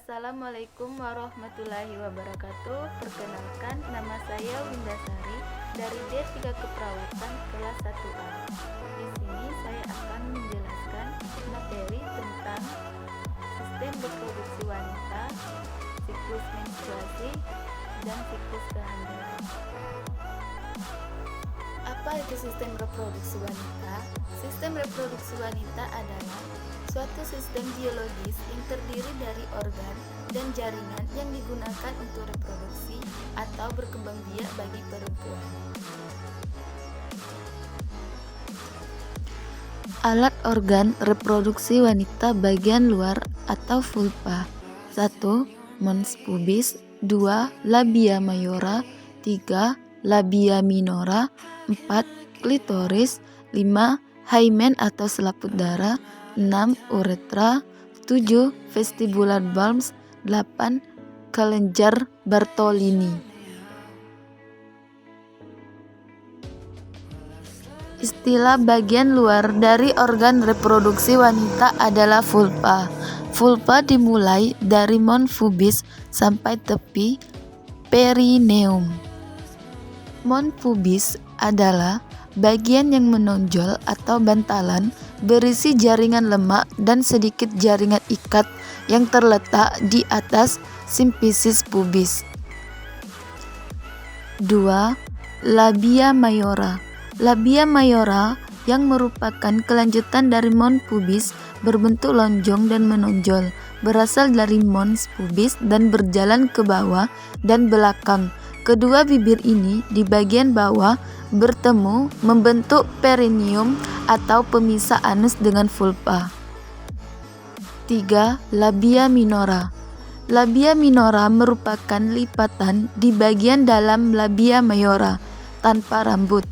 Assalamualaikum warahmatullahi wabarakatuh. Perkenalkan, nama saya Windasari dari D3 Keperawatan kelas 1A. Di sini saya akan menjelaskan materi tentang sistem reproduksi wanita, siklus menstruasi, dan siklus kehamilan. Apa itu sistem reproduksi wanita? Sistem reproduksi wanita adalah suatu sistem biologis yang terdiri dari organ dan jaringan yang digunakan untuk reproduksi atau berkembang biak bagi perempuan. Alat organ reproduksi wanita bagian luar atau vulva. 1. Mons pubis. 2. Labia mayora. 3. Labia minora. 4. Klitoris. 5. Hymen atau selaput darah. 6. Uretra. 7. Vestibular bulbs. 8. Kelenjar Bartolini. Istilah bagian luar dari organ reproduksi wanita adalah vulva. Vulva dimulai dari mons pubis sampai tepi perineum. Mons pubis adalah bagian yang menonjol atau bantalan berisi jaringan lemak dan sedikit jaringan ikat yang terletak di atas simfisis pubis. 2. Labia mayora. Labia mayora yang merupakan kelanjutan dari mons pubis berbentuk lonjong dan menonjol, berasal dari mons pubis dan berjalan ke bawah dan belakang. Kedua bibir ini di bagian bawah bertemu membentuk perineum atau pemisah anus dengan vulva. 3. Labia minora. Labia minora merupakan lipatan di bagian dalam labia mayora tanpa rambut.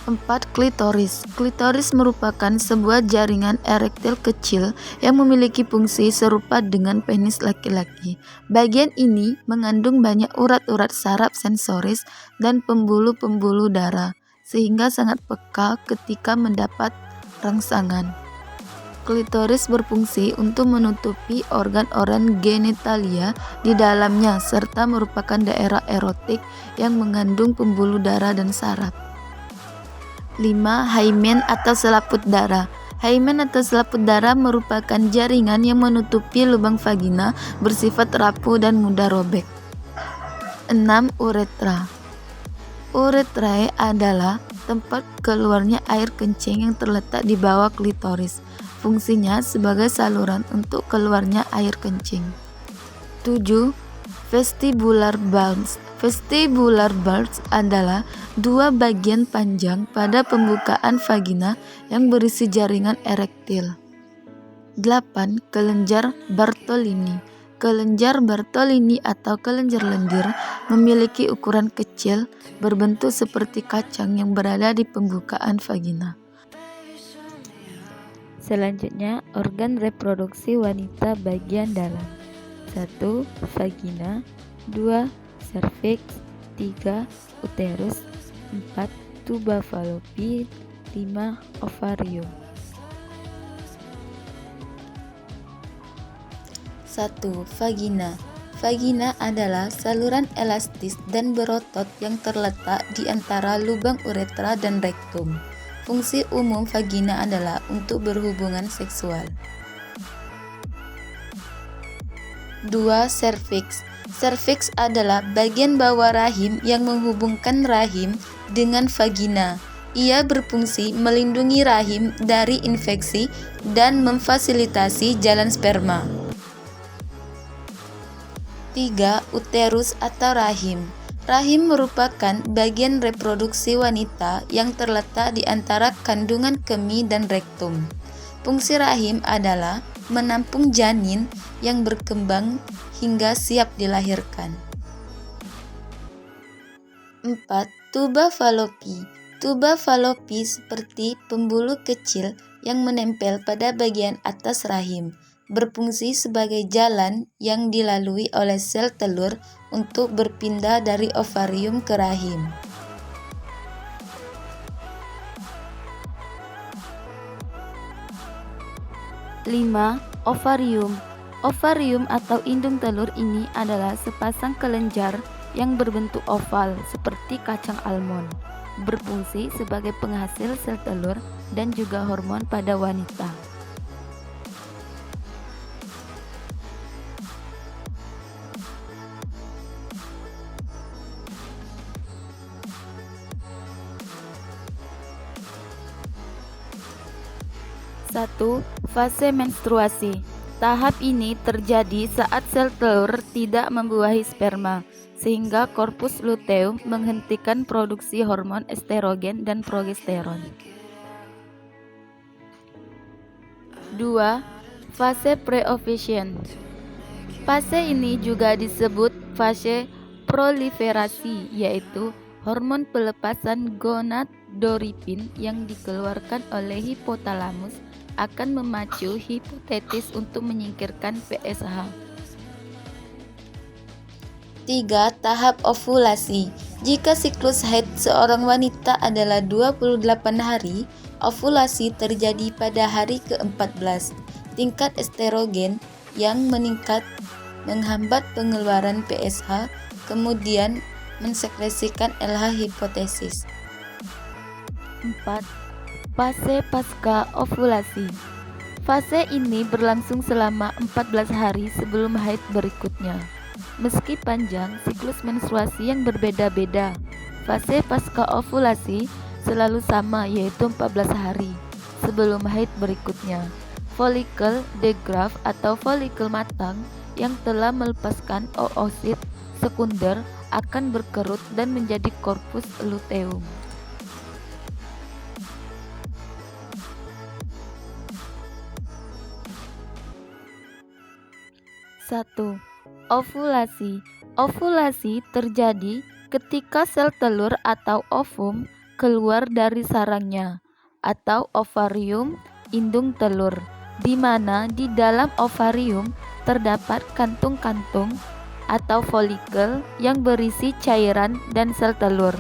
4. Klitoris. Klitoris merupakan sebuah jaringan erektil kecil yang memiliki fungsi serupa dengan penis laki-laki. Bagian ini mengandung banyak urat-urat saraf sensoris dan pembuluh-pembuluh darah, sehingga sangat peka ketika mendapat rangsangan. Klitoris berfungsi untuk menutupi organ-organ genitalia di dalamnya, serta merupakan daerah erotik yang mengandung pembuluh darah dan saraf. 5. Hymen atau selaput darah. Hymen atau selaput darah merupakan jaringan yang menutupi lubang vagina, bersifat rapuh dan mudah robek. 6. Uretra. Uretrae adalah tempat keluarnya air kencing yang terletak di bawah klitoris. Fungsinya sebagai saluran untuk keluarnya air kencing. 7. Vestibular bulbs. Vestibular bulbs adalah dua bagian panjang pada pembukaan vagina yang berisi jaringan erektil. 8. Kelenjar Bartolini. Kelenjar Bartolini atau kelenjar lendir memiliki ukuran kecil, berbentuk seperti kacang yang berada di pembukaan vagina. Selanjutnya, organ reproduksi wanita bagian dalam. 1. Vagina. 2. Serviks. 3. Uterus. 4. Tuba fallopi. 5. Ovarium. 1. Vagina. Vagina adalah saluran elastis dan berotot yang terletak di antara lubang uretra dan rektum. Fungsi umum vagina adalah untuk berhubungan seksual. 2. Serviks. Serviks adalah bagian bawah rahim yang menghubungkan rahim dengan vagina. Ia berfungsi melindungi rahim dari infeksi dan memfasilitasi jalan sperma. 3. Uterus atau rahim. Rahim merupakan bagian reproduksi wanita yang terletak di antara kandungan kemih dan rektum. Fungsi rahim adalah menampung janin yang berkembang hingga siap dilahirkan. 4. Tuba fallopi. Tuba fallopi seperti pembuluh kecil yang menempel pada bagian atas rahim, berfungsi sebagai jalan yang dilalui oleh sel telur untuk berpindah dari ovarium ke rahim. 5. Ovarium. Ovarium atau indung telur ini adalah sepasang kelenjar yang berbentuk oval seperti kacang almond, berfungsi sebagai penghasil sel telur dan juga hormon pada wanita. Satu, fase menstruasi. Tahap ini terjadi saat sel telur tidak membuahi sperma, sehingga korpus luteum menghentikan produksi hormon estrogen dan progesteron. 2. Fase pre-ovulation. Fase ini juga disebut fase proliferasi, yaitu hormon pelepasan gonadotropin yang dikeluarkan oleh hipotalamus akan memacu hipotetis untuk menyingkirkan PSH. 3. Tahap ovulasi. Jika siklus haid seorang wanita adalah 28 hari, ovulasi terjadi pada hari ke-14. Tingkat estrogen yang meningkat menghambat pengeluaran PSH, kemudian mensekresikan LH hipotesis. 4. Fase pasca ovulasi. Fase ini berlangsung selama 14 hari sebelum haid berikutnya. Meski panjang siklus menstruasi yang berbeda-beda, fase pasca ovulasi selalu sama, yaitu 14 hari sebelum haid berikutnya. Folikel degraf atau folikel matang yang telah melepaskan oosit sekunder akan berkerut dan menjadi korpus luteum. 1. Ovulasi. Ovulasi terjadi ketika sel telur atau ovum keluar dari sarangnya atau ovarium indung telur, di mana di dalam ovarium terdapat kantung-kantung atau folikel yang berisi cairan dan sel telur.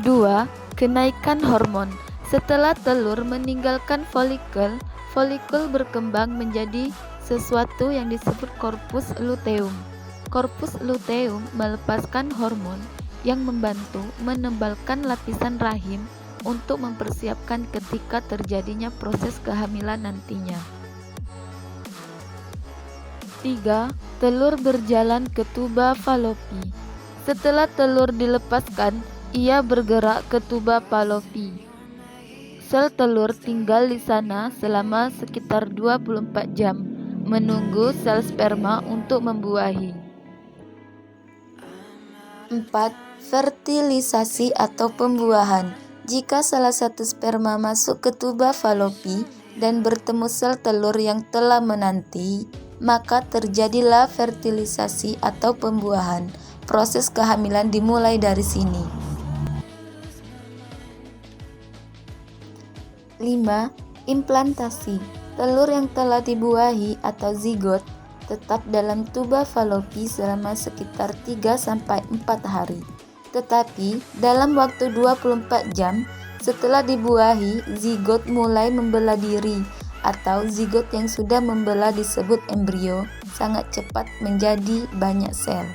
2. Kenaikan hormon. Setelah telur meninggalkan folikel, folikel berkembang menjadi sesuatu yang disebut korpus luteum. Korpus luteum melepaskan hormon yang membantu menebalkan lapisan rahim untuk mempersiapkan ketika terjadinya proses kehamilan nantinya. 3. Telur berjalan ke tuba Fallopi. Setelah telur dilepaskan, ia bergerak ke tuba Fallopi. Sel telur tinggal di sana selama sekitar 24 jam, menunggu sel sperma untuk membuahi. 4. Fertilisasi atau pembuahan. Jika salah satu sperma masuk ke tuba Fallopi dan bertemu sel telur yang telah menanti, maka terjadilah fertilisasi atau pembuahan. Proses kehamilan dimulai dari sini. 5. Implantasi. Telur yang telah dibuahi atau zigot tetap dalam tuba Fallopi selama sekitar 3-4 hari. Tetapi dalam waktu 24 jam setelah dibuahi, zigot mulai membelah diri, atau zigot yang sudah membelah disebut embrio sangat cepat menjadi banyak sel.